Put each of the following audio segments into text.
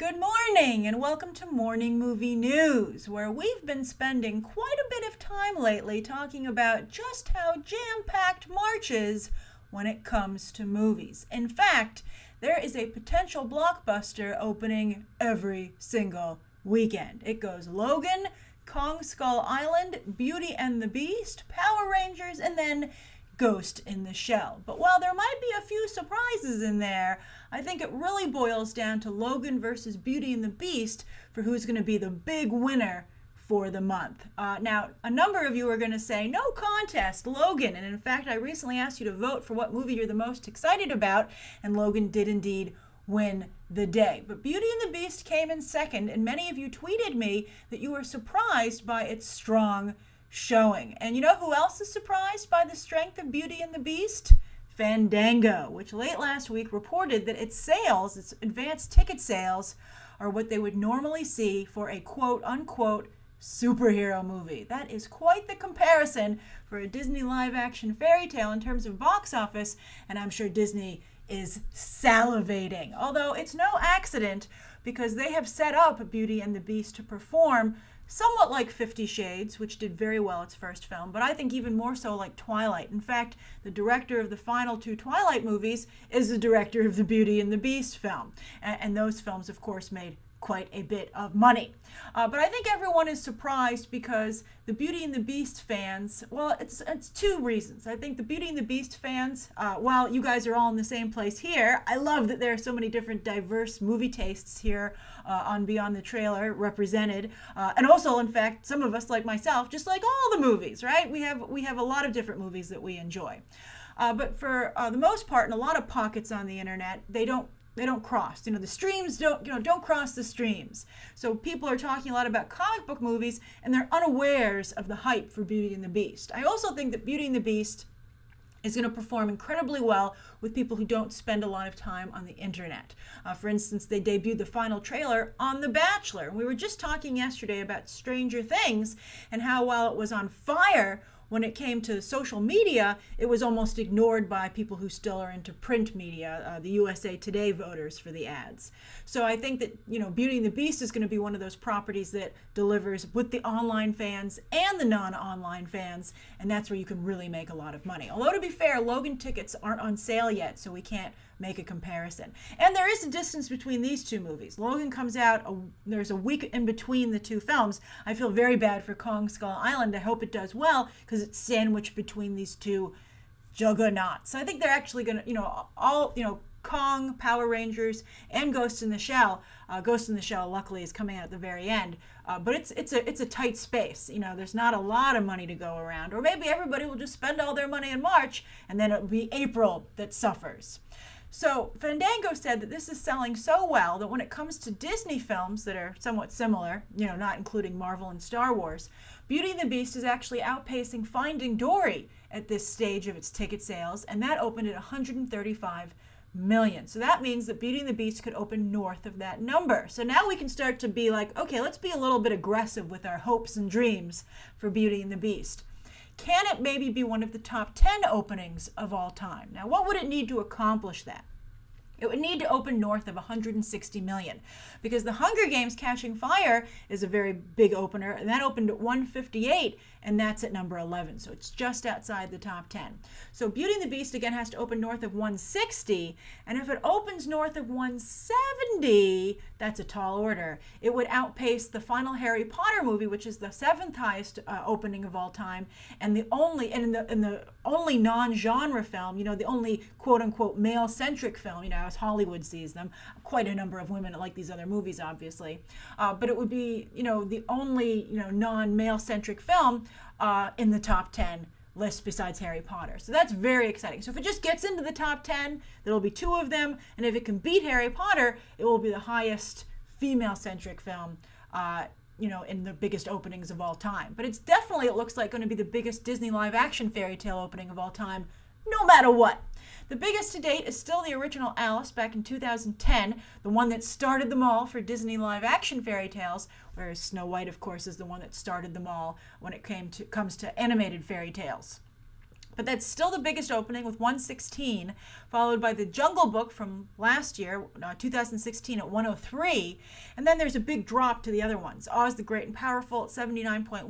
Good morning and welcome to Morning Movie News, where we've been spending quite a bit of time lately talking about just how jam-packed March is when it comes to movies. In fact, there is a potential blockbuster opening every single weekend. It goes Logan, Kong Skull Island, Beauty and the Beast, Power Rangers, and then Ghost in the Shell. But while there might be a few surprises in there, I think it really boils down to Logan versus Beauty and the Beast for who's going to be the big winner for the month. Now, a number of you are going to say, no contest, Logan. And in fact, I recently asked you to vote for what movie you're the most excited about, and Logan did indeed win the day. But Beauty and the Beast came in second, and many of you tweeted me that you were surprised by its strong showing. And you know who else is surprised by the strength of Beauty and the Beast? Fandango, which late last week reported that its sales, its advanced ticket sales, are what they would normally see for a quote-unquote superhero movie. That is quite the comparison for a Disney live-action fairy tale in terms of box office, and I'm sure Disney is salivating. Although it's no accident, because they have set up Beauty and the Beast to perform somewhat like 50 Shades, which did very well its first film, but I think even more so like Twilight. In fact, the director of the final two Twilight movies is the director of the Beauty and the Beast film. And those films, of course, made quite a bit of money. But I think everyone is surprised because the Beauty and the Beast fans, well, it's two reasons. I think the Beauty and the Beast fans, while you guys are all in the same place here, I love that there are so many different diverse movie tastes here on Beyond the Trailer represented. And also, in fact, some of us, like myself, just like all the movies, right? We have a lot of different movies that we enjoy. But for the most part, in a lot of pockets on the internet, they don't cross. The streams don't cross the streams. So people are talking a lot about comic book movies and they're unawares of the hype for Beauty and the Beast. I also think that Beauty and the Beast is going to perform incredibly well with people who don't spend a lot of time on the internet. For instance, they debuted the final trailer on The Bachelor. And we were just talking yesterday about Stranger Things and how while it was on fire, when it came to social media, it was almost ignored by people who still are into print media, the USA Today voters for the ads. So I think that, Beauty and the Beast is going to be one of those properties that delivers with the online fans and the non-online fans, and that's where you can really make a lot of money. Although to be fair, Logan tickets aren't on sale yet, so we can't make a comparison. And there is a distance between these two movies. Logan comes out, there's a week in between the two films. I feel very bad for Kong Skull Island. I hope it does well because it's sandwiched between these two juggernauts. So I think they're actually going to, Kong, Power Rangers, and Ghost in the Shell. Ghost in the Shell, luckily, is coming out at the very end. But it's a tight space. There's not a lot of money to go around. Or maybe everybody will just spend all their money in March, and then it'll be April that suffers. So Fandango said that this is selling so well that when it comes to Disney films that are somewhat similar, not including Marvel and Star Wars, Beauty and the Beast is actually outpacing Finding Dory at this stage of its ticket sales, and that opened at 135 million. So that means that Beauty and the Beast could open north of that number. So now we can start to be like, okay, let's be a little bit aggressive with our hopes and dreams for Beauty and the Beast. Can it maybe be one of the top 10 openings of all time? Now, what would it need to accomplish that? It would need to open north of 160 million because The Hunger Games Catching Fire is a very big opener, and that opened at 158, and that's at number 11, so it's just outside the top 10. So Beauty and the Beast, again, has to open north of 160, and if it opens north of 170, that's a tall order. It would outpace the final Harry Potter movie, which is the 7th highest opening of all time, and the only non-genre film, the only quote-unquote male-centric film, as Hollywood sees them. Quite a number of women like these other movies, obviously. But it would be, the only, non-male-centric film in the top 10 list besides Harry Potter. So that's very exciting. So if it just gets into the top 10, there'll be 2 of them. And if it can beat Harry Potter, it will be the highest female-centric film, in the biggest openings of all time. But it's definitely, it looks like, going to be the biggest Disney live-action fairy tale opening of all time, no matter what. The biggest to date is still the original Alice back in 2010, the one that started them all for Disney live-action fairy tales, whereas Snow White, of course, is the one that started them all when it comes to animated fairy tales. But that's still the biggest opening with 116, followed by the Jungle Book from last year, 2016 at 103. And then there's a big drop to the other ones. Oz the Great and Powerful at 79.1,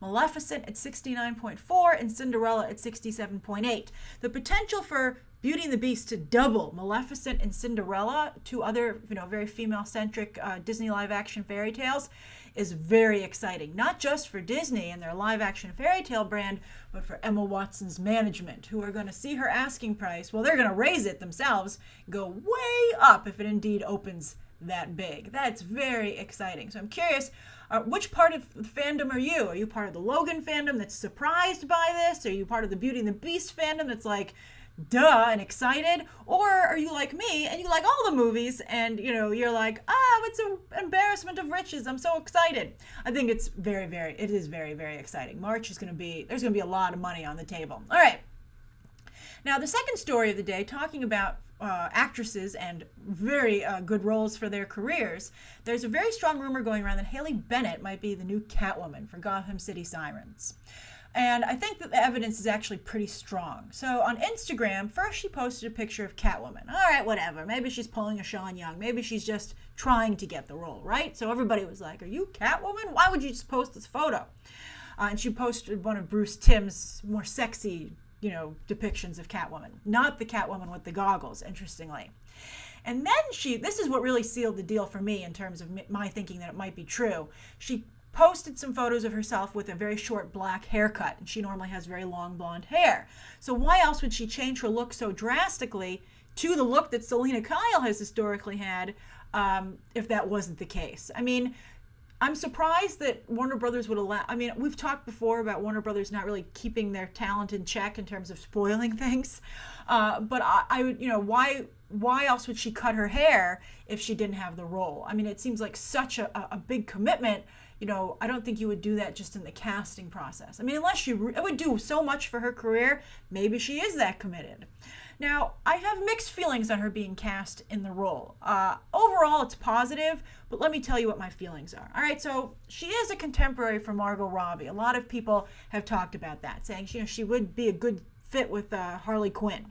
Maleficent at 69.4, and Cinderella at 67.8. The potential for Beauty and the Beast to double Maleficent and Cinderella, two other, very female-centric Disney live-action fairy tales, is very exciting. Not just for Disney and their live-action fairy tale brand, but for Emma Watson's management, who are going to see her asking price. Well, they're going to raise it themselves, go way up if it indeed opens that big. That's very exciting. So I'm curious, which part of the fandom are you? Are you part of the Logan fandom that's surprised by this? Are you part of the Beauty and the Beast fandom that's like, duh, and excited? Or are you like me and you like all the movies and you're like, it's an embarrassment of riches, I'm so excited? I think it is very, very exciting. March is there's going to be a lot of money on the table. All right, now the second story of the day, talking about actresses and very good roles for their careers. There's a very strong rumor going around that Haley Bennett might be the new Catwoman for Gotham City Sirens. And I think that the evidence is actually pretty strong. So on Instagram, first she posted a picture of Catwoman. All right, whatever. Maybe she's pulling a Sean Young. Maybe she's just trying to get the role, right? So everybody was like, are you Catwoman? Why would you just post this photo? And she posted one of Bruce Timm's more sexy, depictions of Catwoman. Not the Catwoman with the goggles, interestingly. And then this is what really sealed the deal for me in terms of my thinking that it might be true. She posted some photos of herself with a very short black haircut, and she normally has very long blonde hair. So why else would she change her look so drastically to the look that Selena Kyle has historically had, if that wasn't the case? I mean, I'm surprised that Warner Brothers would allow. I mean, we've talked before about Warner Brothers not really keeping their talent in check in terms of spoiling things. But I would, why else would she cut her hair if she didn't have the role? I mean, it seems like such a big commitment. I don't think you would do that just in the casting process. I mean, unless it would do so much for her career, maybe she is that committed. Now, I have mixed feelings on her being cast in the role. Overall, it's positive, but let me tell you what my feelings are. All right, so she is a contemporary for Margot Robbie. A lot of people have talked about that, saying she would be a good fit with Harley Quinn.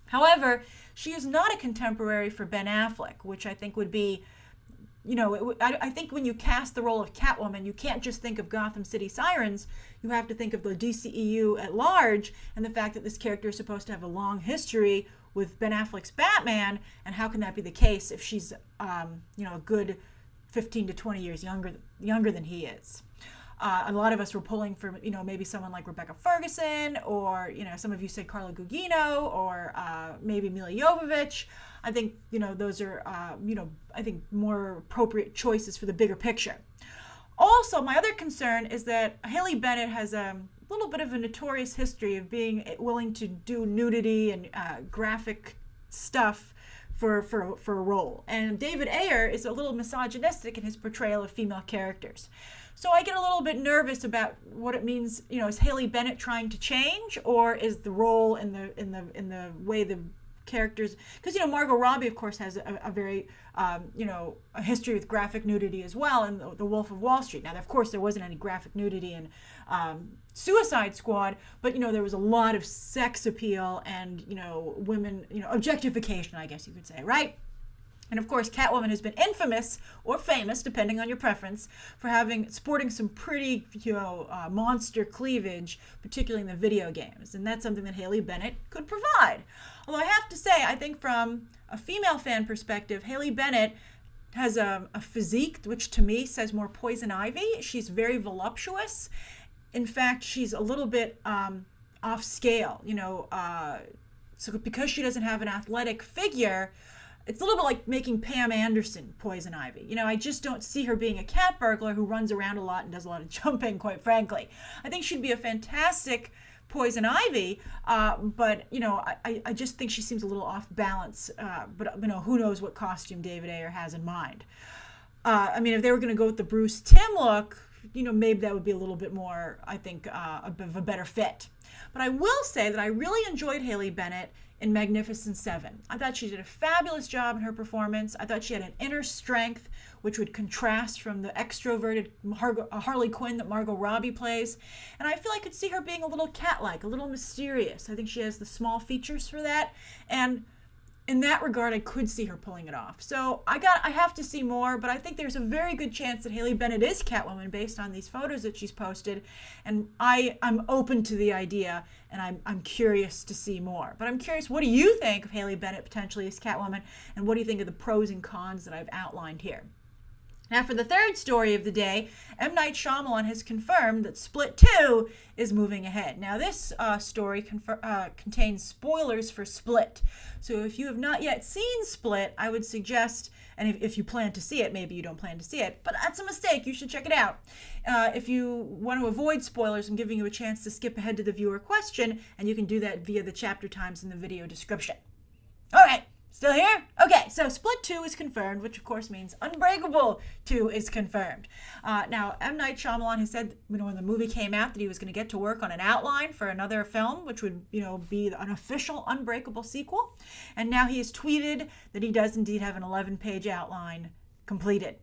However, she is not a contemporary for Ben Affleck, which I think would be, I think when you cast the role of Catwoman, you can't just think of Gotham City Sirens. You have to think of the DCEU at large and the fact that this character is supposed to have a long history with Ben Affleck's Batman. And how can that be the case if she's, a good 15 to 20 years younger than he is? A lot of us were pulling for, maybe someone like Rebecca Ferguson, or, some of you said Carla Gugino, or maybe Mila Jovovich. I think, those are, I think more appropriate choices for the bigger picture. Also, my other concern is that Haley Bennett has a little bit of a notorious history of being willing to do nudity and graphic stuff for a role. And David Ayer is a little misogynistic in his portrayal of female characters. So I get a little bit nervous about what it means. Is Haley Bennett trying to change, or is the role in the way the characters? Because Margot Robbie, of course, has a very a history with graphic nudity as well in the Wolf of Wall Street. Now, of course, there wasn't any graphic nudity in Suicide Squad, but there was a lot of sex appeal and women objectification, I guess you could say, right? And of course, Catwoman has been infamous or famous, depending on your preference, for sporting some pretty, monster cleavage, particularly in the video games. And that's something that Haley Bennett could provide. Although I have to say, I think from a female fan perspective, Haley Bennett has a physique which to me says more Poison Ivy. She's very voluptuous. In fact, she's a little bit off scale, so because she doesn't have an athletic figure, it's a little bit like making Pam Anderson Poison Ivy. I just don't see her being a cat burglar who runs around a lot and does a lot of jumping, quite frankly. I think she'd be a fantastic Poison Ivy, but, I just think she seems a little off balance. But, who knows what costume David Ayer has in mind. If they were going to go with the Bruce Timm look, maybe that would be a little bit more, I think, of a better fit. But I will say that I really enjoyed Haley Bennett in Magnificent Seven. I thought she did a fabulous job in her performance. I thought she had an inner strength, which would contrast from the extroverted Harley Quinn that Margot Robbie plays. And I feel I could see her being a little cat-like, a little mysterious. I think she has the small features for that. And in that regard, I could see her pulling it off. So I have to see more, but I think there's a very good chance that Haley Bennett is Catwoman based on these photos that she's posted. And I'm open to the idea, and I'm curious to see more. But I'm curious, what do you think of Haley Bennett potentially as Catwoman, and what do you think of the pros and cons that I've outlined here? Now, for the third story of the day, M. Night Shyamalan has confirmed that Split 2 is moving ahead. Now, this story contains spoilers for Split. So if you have not yet seen Split, I would suggest, and if you plan to see it, maybe you don't plan to see it, but that's a mistake. You should check it out. If you want to avoid spoilers, I'm giving you a chance to skip ahead to the viewer question, and you can do that via the chapter times in the video description. All right. Still here? Okay, so Split 2 is confirmed, which of course means Unbreakable 2 is confirmed. Now, M. Night Shyamalan has said, when the movie came out, that he was going to get to work on an outline for another film, which would, be an official Unbreakable sequel. And now he has tweeted that he does indeed have an 11-page outline completed.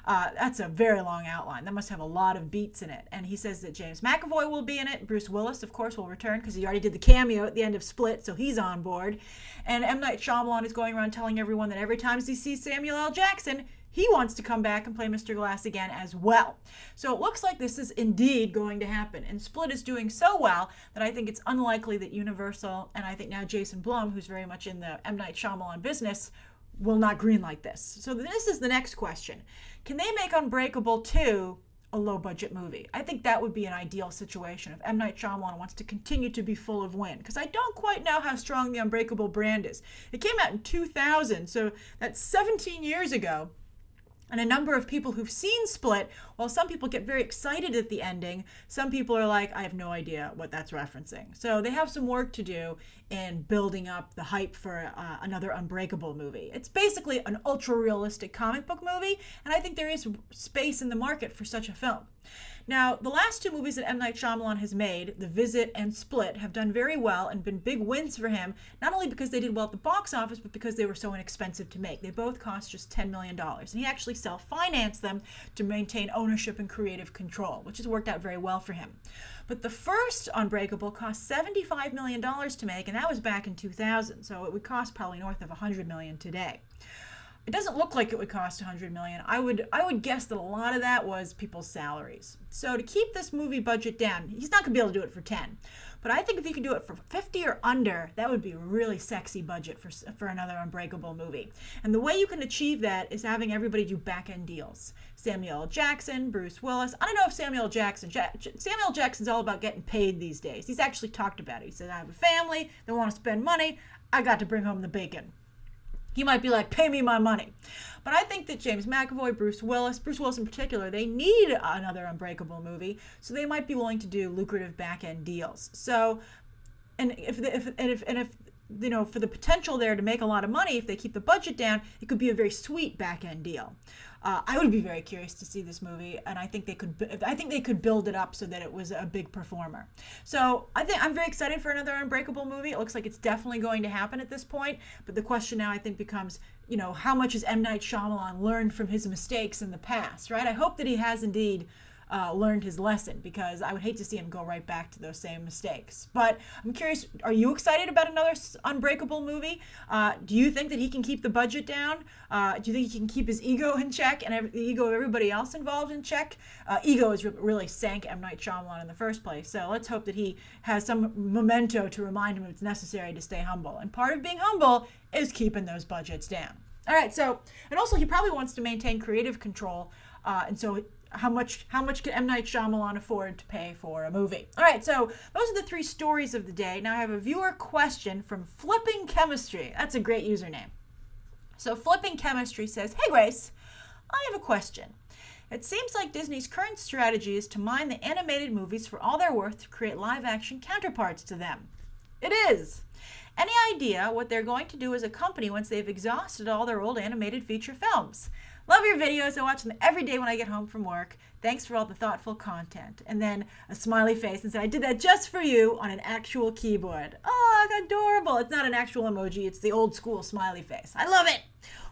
That's a very long outline. That must have a lot of beats in it. And he says that James McAvoy will be in it. Bruce Willis, of course, will return because he already did the cameo at the end of Split, so he's on board. And M. Night Shyamalan is going around telling everyone that every time he sees Samuel L. Jackson, he wants to come back and play Mr. Glass again as well. So it looks like this is indeed going to happen. And Split is doing so well that I think it's unlikely that Universal, and I think now Jason Blum, who's very much in the M. Night Shyamalan business, will not greenlight this. So this is the next question. Can they make Unbreakable 2 a low-budget movie? I think that would be an ideal situation if M. Night Shyamalan wants to continue to be full of wind, because I don't quite know how strong the Unbreakable brand is. It came out in 2000, so that's 17 years ago. And a number of people who've seen Split, while some people get very excited at the ending, some people are like, I have no idea what that's referencing. So they have some work to do in building up the hype for another Unbreakable movie. It's basically an ultra-realistic comic book movie, and I think there is space in the market for such a film. Now, the last two movies that M. Night Shyamalan has made, The Visit and Split, have done very well and been big wins for him, not only because they did well at the box office, but because they were so inexpensive to make. They both cost just $10 million, and he actually self-financed them to maintain ownership and creative control, which has worked out very well for him. But the first Unbreakable cost $75 million to make, and that was back in 2000, so it would cost probably north of $100 million today. It doesn't look like it would cost $100 million. I would guess that a lot of that was people's salaries. So to keep this movie budget down, he's not going to be able to do it for 10. But I think if he could do it for 50 or under, that would be a really sexy budget for another Unbreakable movie. And the way you can achieve that is having everybody do back-end deals. Samuel L. Jackson, Bruce Willis. I don't know if Samuel L. Jackson's all about getting paid these days. He's actually talked about it. He said, I have a family, they want to spend money, I got to bring home the bacon. He might be like, pay me my money. But I think that James McAvoy, Bruce Willis in particular, they need another Unbreakable movie, so they might be willing to do lucrative back-end deals. So, and if for the potential there to make a lot of money, if they keep the budget down, it could be a very sweet back-end deal. I would be very curious to see this movie, and I think they could build it up so that it was a big performer. So I'm very excited for another Unbreakable movie. It looks like it's definitely going to happen at this point. But the question now I think becomes, how much has M. Night Shyamalan learned from his mistakes in the past, right? I hope that he has indeed learned his lesson, because I would hate to see him go right back to those same mistakes. But I'm curious, are you excited about another Unbreakable movie? Do you think that he can keep the budget down? Do you think he can keep his ego in check and the ego of everybody else involved in check? Ego has really sank M. Night Shyamalan in the first place. So let's hope that he has some memento to remind him it's necessary to stay humble. And part of being humble is keeping those budgets down. All right, and also he probably wants to maintain creative control, and so how much can M. Night Shyamalan afford to pay for a movie? All right, so those are the three stories of the day. Now I have a viewer question from Flipping Chemistry. That's a great username. So Flipping Chemistry says, hey Grace, I have a question. It seems like Disney's current strategy is to mine the animated movies for all they're worth to create live-action counterparts to them. It is. Any idea what they're going to do as a company once they've exhausted all their old animated feature films? Love your videos. I watch them every day when I get home from work. Thanks for all the thoughtful content. And then a smiley face and said, I did that just for you on an actual keyboard. Oh, adorable. It's not an actual emoji. It's the old school smiley face. I love it.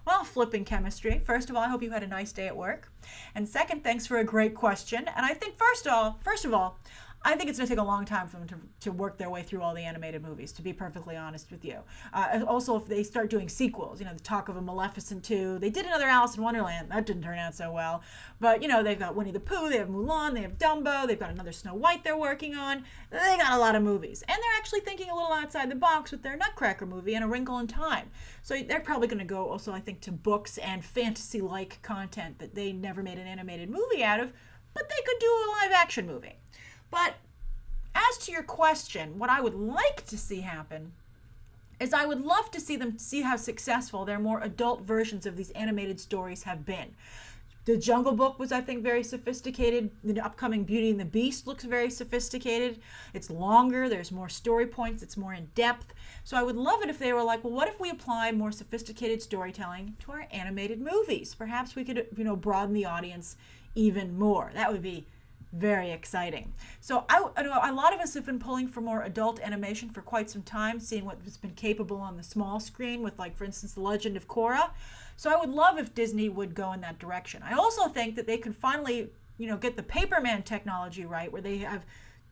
Well, flipping chemistry. First of all, I hope you had a nice day at work. And second, thanks for a great question. And I think first of all, I think it's going to take a long time for them to work their way through all the animated movies, to be perfectly honest with you. Also, if they start doing sequels, the talk of a Maleficent 2. They did another Alice in Wonderland. That didn't turn out so well. But, they've got Winnie the Pooh, they have Mulan, they have Dumbo, they've got another Snow White they're working on. They got a lot of movies. And they're actually thinking a little outside the box with their Nutcracker movie and A Wrinkle in Time. So they're probably going to go also, I think, to books and fantasy-like content that they never made an animated movie out of, but they could do a live-action movie. But as to your question, what I would like to see happen is I would love to see them see how successful their more adult versions of these animated stories have been. The Jungle Book was, I think, very sophisticated. The upcoming Beauty and the Beast looks very sophisticated. It's longer. There's more story points. It's more in depth. So I would love it if they were like, well, what if we apply more sophisticated storytelling to our animated movies? Perhaps we could, broaden the audience even more. That would be very exciting. So a lot of us have been pulling for more adult animation for quite some time, seeing what has been capable on the small screen with, like, for instance, The Legend of Korra. So I would love if Disney would go in that direction. I also think that they could finally, get the Paperman technology right, where they have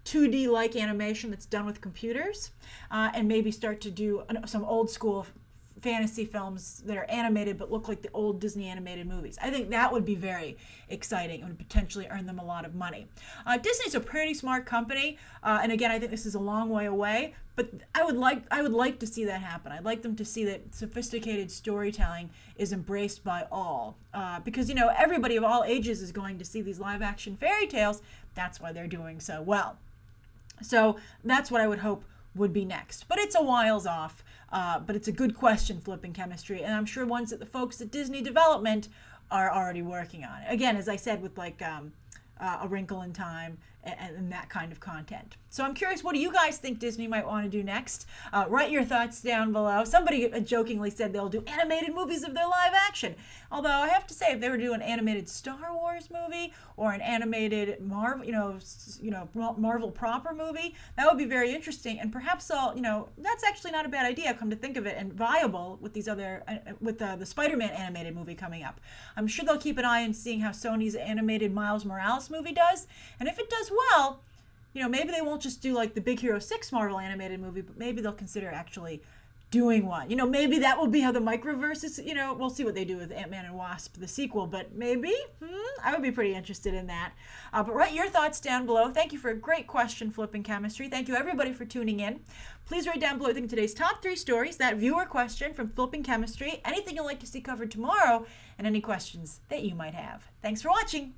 2D-like animation that's done with computers, and maybe start to do some old school fantasy films that are animated but look like the old Disney animated movies. I think that would be very exciting and would potentially earn them a lot of money. Disney's a pretty smart company, and again, I think this is a long way away, but I would like to see that happen. I'd like them to see that sophisticated storytelling is embraced by all, because everybody of all ages is going to see these live action fairy tales. That's why they're doing so well. So that's what I would hope would be next, but it's a whiles off. But it's a good question, flipping chemistry, and I'm sure ones that the folks at Disney Development are already working on. Again, as I said, with like A Wrinkle in Time and that kind of content. So I'm curious, what do you guys think Disney might want to do next? Write your thoughts down below. Somebody jokingly said they'll do animated movies of their live action. Although I have to say, if they were to do an animated Star Wars movie or an animated Marvel proper movie, that would be very interesting. And perhaps that's actually not a bad idea, come to think of it, and viable with these other, with the Spider-Man animated movie coming up. I'm sure they'll keep an eye on seeing how Sony's animated Miles Morales movie does. And if it does well, maybe they won't just do like the Big Hero 6 Marvel animated movie, but maybe they'll consider actually doing one. Maybe that will be how the microverse is, we'll see what they do with Ant-Man and Wasp, the sequel, but maybe, I would be pretty interested in that. But write your thoughts down below. Thank you for a great question, Flipping Chemistry. Thank you, everybody, for tuning in. Please write down below, I think, today's top 3 stories, that viewer question from Flipping Chemistry, anything you'd like to see covered tomorrow, and any questions that you might have. Thanks for watching.